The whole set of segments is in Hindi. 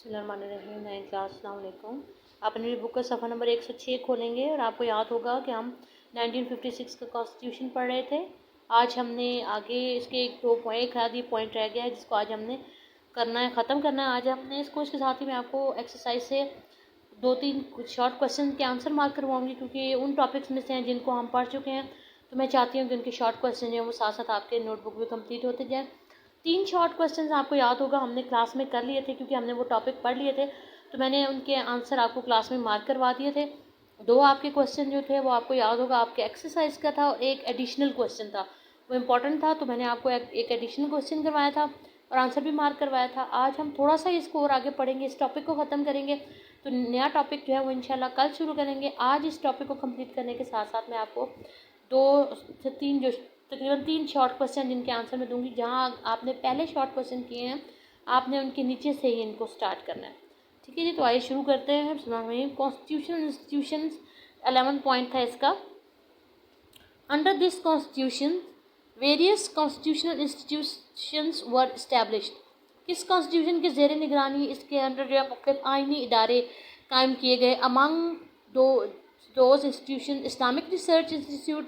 बिस्मिल्लाहिर्रहमानिर्रहीम। नए क्लास अस्सलाम वालेकुम। आप अपनी बुक का सफ़ा नंबर 106 खोलेंगे और आपको याद होगा कि हम 1956 का कॉन्स्टिट्यूशन पढ़ रहे थे। आज हमने आगे इसके एक दो पॉइंट आदि पॉइंट रह गया है जिसको आज हमने करना है, ख़त्म करना है। आज हमने इसको इसके साथ ही मैं आपको एक्सरसाइज से 2-3 शॉर्ट क्वेश्चन के आंसर मार्क करवाऊँगी, क्योंकि उन टॉपिक्स में से हैं जिनको हम पढ़ चुके हैं, तो मैं चाहती हूँ कि उनके शॉर्ट क्वेश्चन जो वो साथ साथ आपके नोटबुक में कंप्लीट होते जाए। 3 शॉर्ट क्वेश्चंस आपको याद होगा हमने क्लास में कर लिए थे, क्योंकि हमने वो टॉपिक पढ़ लिए थे, तो मैंने उनके आंसर आपको क्लास में मार्क करवा दिए थे। 2 आपके क्वेश्चन जो थे वो आपको याद होगा आपके एक्सरसाइज का था और एक एडिशनल क्वेश्चन था, वो इम्पॉर्टेंट था, तो मैंने आपको एक एडिशनल क्वेश्चन करवाया था और आंसर भी मार्क करवाया था। आज हम थोड़ा सा इसको और आगे पढ़ेंगे, इस टॉपिक को ख़त्म करेंगे, तो नया टॉपिक जो है वो इंशाल्लाह कल शुरू करेंगे। आज इस टॉपिक को कंप्लीट करने के साथ साथ मैं आपको 2 से 3 जो तकरीबन 3 शॉर्ट क्वेश्चन जिनके आंसर मैं दूंगी, जहां आपने पहले शॉर्ट क्वेश्चन किए हैं आपने उनके नीचे से ही इनको स्टार्ट करना है। ठीक है जी, तो आइए शुरू करते हैं। कॉन्स्टिट्यूशनल इंस्टीट्यूशंस 11 पॉइंट था इसका। Under this constitution various constitutional institutions were established. किस कॉन्स्टिट्यूशन के ज़ेर निगरानी इसके अंडर जो है मुख्तलिफ आइनी इदारे कायम किए गए। Among those institution Islamic research institute,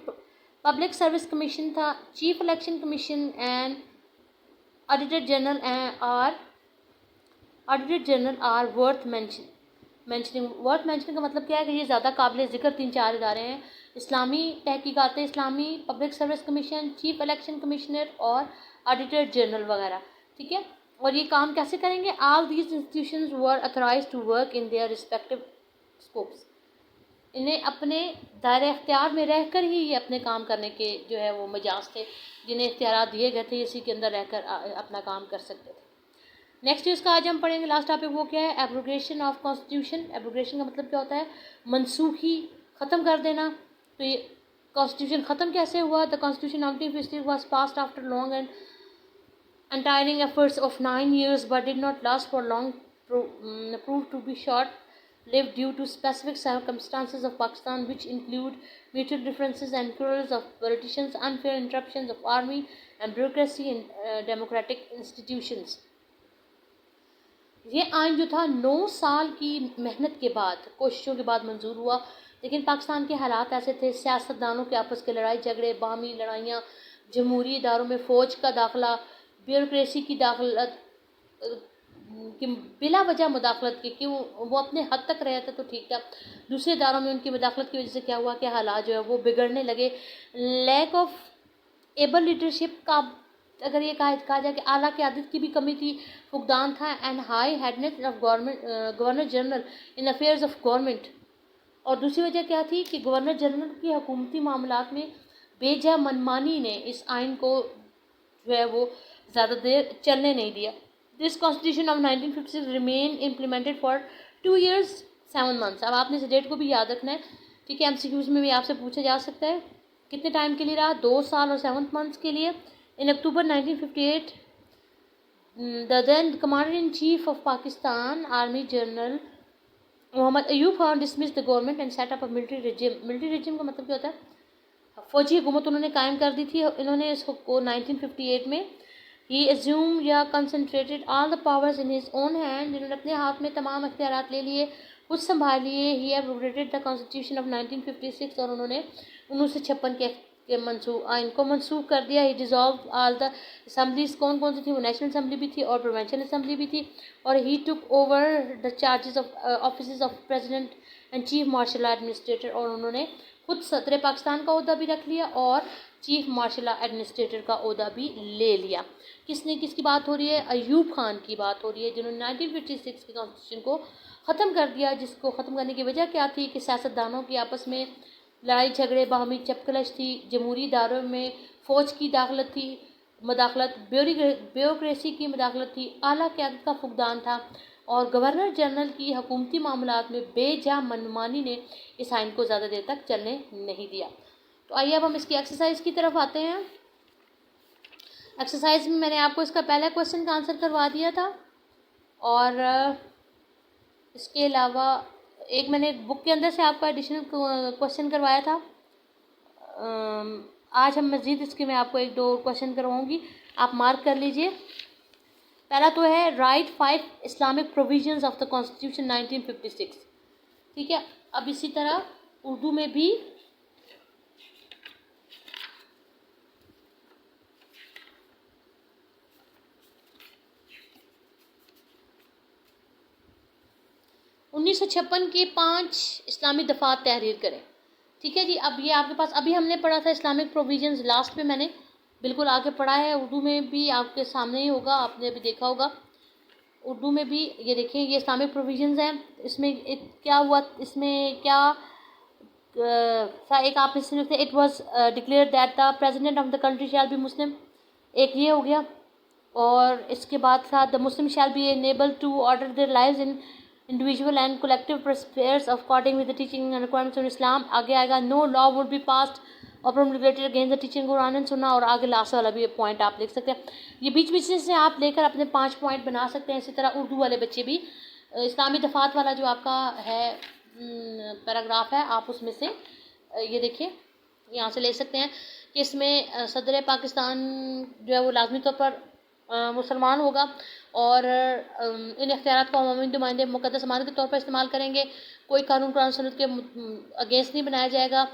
public service commission था, chief election commission and auditor general are worth mentioning. Worth mentioning का मतलब क्या है कि ये ज़्यादा काबिल ज़िक्र 3-4 इदारे हैं। इस्लामी तहकीकात इस्लामी, public service commission, chief election commissioner और ऑडिटर जनरल वगैरह। ठीक है, और ये काम कैसे करेंगे? All these institutions were authorized to work in their respective scopes. इन्हें अपने दायरे इख्तियार में रहकर ही ये अपने काम करने के जो है वो मजाज थे, जिन्हें इख्तियार दिए गए थे, इसी के अंदर रहकर अपना काम कर सकते थे। नेक्स्ट इसका आज हम पढ़ेंगे लास्ट टॉपिक, वो क्या है? Abrogation of constitution. एब्रोगेशन का मतलब क्या होता है? मनसूखी, ख़त्म कर देना। तो ये कॉन्स्टिट्यूशन ख़त्म कैसे हुआ? The constitution 1956 was passed after long and untiring efforts of 9 years, but did not last for long, proved to be short-lived due to specific circumstances of Pakistan, which include mutual differences and quarrels of politicians, unfair interruptions of army and bureaucracy in democratic institutions. ये आइन जो था 9 साल की मेहनत के बाद, कोशिशों के बाद मंजूर हुआ, लेकिन पाकिस्तान के हालात ऐसे थे, सियासतदानों के आपस के लड़ाई झगड़े, बाहमी लड़ाइयाँ, जमहूरी इदारों में फ़ौज का दाखिला, ब्यूरोक्रेसी की दाखलत कि बिला वजह मुदाखलत की, कि वो अपने हद तक रहे थे तो ठीक था, दूसरे इदारों में उनकी मुदाखलत की वजह से क्या हुआ कि हालात जो है वो बिगड़ने लगे। लैक ऑफ एबल लीडरशिप का, अगर ये कहा जाए कि आला क़यादत की भी कमी थी, फुकदान था, and high handedness of governor general in affairs of government. और दूसरी वजह क्या थी कि गवर्नर जनरल की हुकूमती मामलात में बेजा मनमानी ने इस आइन को जो है वो ज़्यादा देर चलने नहीं दिया। This constitution of 1956 remain implemented for 2 years 7 months। अब आपने इस डेट को भी याद रखना है, ठीक है, MCQs में भी आपसे पूछा जा सकता है। कितने टाइम के लिए रहा? 2 साल और 7 months के लिए। In October 1958 the then commander in chief of Pakistan army general Mohammad Ayub Khan dismiss the government and set up a military regime. Military regime का मतलब क्या होता है? फौजी हुकूमत उन्होंने कायम कर दी थी। इन्होंने इसको 1958 में ही एज्यूम या concentrated all the powers in his own hand. जिन्होंने अपने हाथ में तमाम अख्तियारात ले लिए, कुछ संभाल लिए। ही एब्रोगेटेड द कॉन्स्टिट्यूशन ऑफ 1956 और उन्होंने 1956 के आइन को मनसूख कर दिया। ही डिजॉल्व ऑल द असम्बलीज। कौन कौन सी थी? वो नेशनल असम्बली भी थी और प्रोविंशियल असम्बली भी थी। और he took over the charges of office of president and chief martial administrator. और उन्होंने खुद सदर पाकिस्तान का ओहदा भी रख लिया और चीफ मार्शल एडमिनिस्ट्रेटर का ओहदा भी ले लिया। किसकी बात हो रही है? अयूब खान की बात हो रही है, जिन्होंने 1956 के कॉन्स्टिट्यूशन को ख़त्म कर दिया। जिसको ख़त्म करने की वजह क्या थी कि सियासतदानों की आपस में लड़ाई झगड़े, बाहमी चपकलश थी, जमहूरी इदारों में फ़ौज की मुदाखलत, ब्यूरोक्रेसी की मुदाखलत थी, आला क़यादत का फुकदान था, और गवर्नर जनरल की हुकूमती मामलात में बेजा मनमानी ने इस आइन को ज़्यादा देर तक चलने नहीं दिया। तो आइए अब हम इसकी एक्सरसाइज की तरफ आते हैं। एक्सरसाइज में मैंने आपको इसका पहला क्वेश्चन का आंसर करवा दिया था, और इसके अलावा एक मैंने बुक के अंदर से आपका एडिशनल क्वेश्चन करवाया था। आज हम मज़ीद इसके मैं आपको 1-2 क्वेश्चन करवाऊँगी, आप मार्क कर लीजिए। पहला तो है right 5 Islamic provisions of the constitution 1956। ठीक है, अब इसी तरह उर्दू में भी उन्नीस सौ छप्पन के 5 इस्लामी दफात तहरीर करें। ठीक है जी, अब ये आपके पास अभी हमने पढ़ा था इस्लामिक प्रोविजंस, लास्ट में मैंने बिल्कुल आगे पढ़ा है। उर्दू में भी आपके सामने ही होगा, आपने अभी देखा होगा। उर्दू में भी ये देखिए, ये इस्लामिक प्रोविजंस हैं। इसमें क्या हुआ, इसमें क्या एक आपने सुने थे, it was declare that the president of the country shall be Muslim, एक ये हो गया। और इसके बाद था the Muslim shall be enable to order their lives in individual and collective affairs according with the teaching and requirements of Islam. आगे आएगा no law would be passed और promulgated against the teaching Quran and sunnah. और आगे लास्ट वाला भी पॉइंट आप लिख सकते हैं। ये बीच बीच से आप लेकर अपने 5 पॉइंट बना सकते हैं। इसी तरह उर्दू वाले बच्चे भी इस्लामी दफात वाला जो आपका है पैराग्राफ है, आप उसमें से ये देखिए यहाँ से ले सकते हैं कि इसमें सदर पाकिस्तान जो है वो लाजमी तौर पर मुसलमान होगा और इन इख्तियारात को अवामी नुमाइंदे मुक़द्दस अमानत के तौर पर इस्तेमाल करेंगे। कोई कानून कुरान सुन्नत के अगेंस्ट नहीं बनाया जाएगा।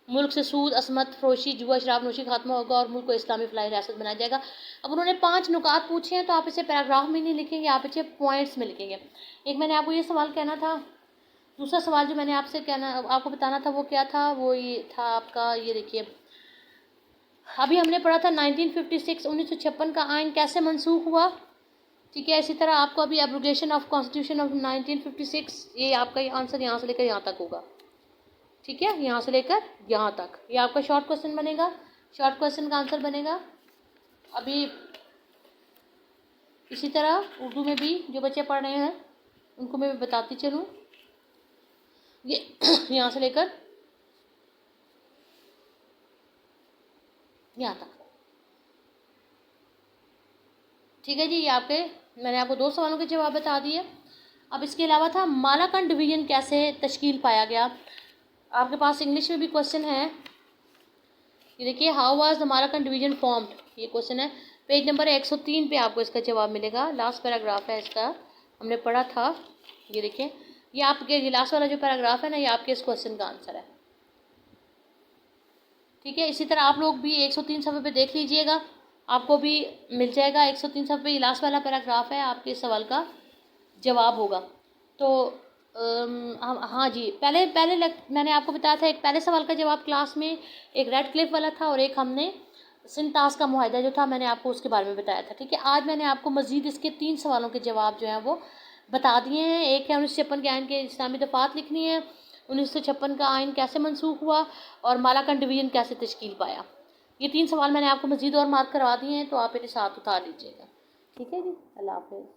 मुल्क से सूद, असमत, फरोशी, जुआ, शराब नोशी खात्मा होगा और मुल्क को इस्लामी फलाही रियासत बनाया जाएगा। अब उन्होंने 5 नुकात पूछे हैं, तो आप इसे पैराग्राफ में नहीं लिखेंगे, आप इसे पॉइंट्स में लिखेंगे। एक मैंने आपको ये सवाल कहना था, दूसरा सवाल जो मैंने आपको बताना था वो क्या था, वो ये था आपका, ये देखिए अभी हमने पढ़ा था 1956 1956 का आइन कैसे मनसूख हुआ। ठीक है, इसी तरह आपको अभी एब्रोगेशन ऑफ कॉन्स्टिट्यूशन ऑफ 1956, ये आपका आंसर यहाँ से लेकर यहाँ तक होगा। ठीक है, यहाँ से लेकर यहाँ तक ये आपका शॉर्ट क्वेश्चन बनेगा। शॉर्ट क्वेश्चन का आंसर बनेगा। अभी इसी तरह उर्दू में भी जो बच्चे पढ़ रहे हैं उनको मैं बताती चलूँ, ये यहाँ से लेकर यहाँ तक। ठीक है जी, ये मैंने आपको 2 सवालों के जवाब बता दिए। अब इसके अलावा था मालाकंड डिवीजन कैसे तश्कील पाया गया। आपके पास इंग्लिश में भी क्वेश्चन है, ये देखिए how was the Malakand division formed, ये क्वेश्चन है। पेज नंबर 103 पे आपको इसका जवाब मिलेगा। लास्ट पैराग्राफ है इसका, हमने पढ़ा था। ये देखिए, ये लास्ट वाला जो पैराग्राफ है ना, ये आपके इस क्वेश्चन का आंसर है। ठीक है, इसी तरह आप लोग भी 103 सफ़े पे देख लीजिएगा, आपको भी मिल जाएगा 103 सफ़े पे। लास्ट वाला पैराग्राफ है, आपके सवाल का जवाब होगा। तो हाँ जी, पहले मैंने आपको बताया था, एक पहले सवाल का जवाब क्लास में एक रेड क्लिफ वाला था और एक हमने सिंतास का मुआहिदा जो था मैंने आपको उसके बारे में बताया था। ठीक है, आज मैंने आपको मज़ीद इसके 3 सवालों के जवाब जो हैं वो बता दिए हैं। एक है 1956 के आइन के इस्लामी दफात लिखनी है, 1956 का आइन कैसे मनसूख हुआ और मालाकंड डिवीजन कैसे तश्कील पाया। ये 3 सवाल मैंने आपको मज़ीद और मार्क करवा दिए हैं, तो आप इन्हें साथ उतार लीजिएगा। ठीक है जी, अल्लाह हाफ़िज़।